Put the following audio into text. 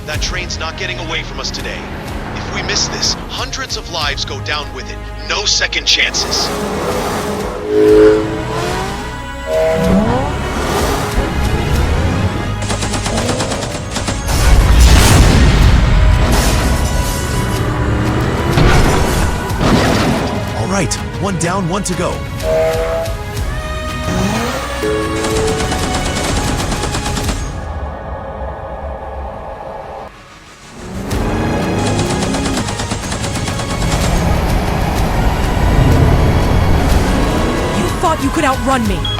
That train's not getting away from us today. If we miss this, hundreds of lives go down with it. No second chances. All right, one down, one to go. You thought you could outrun me.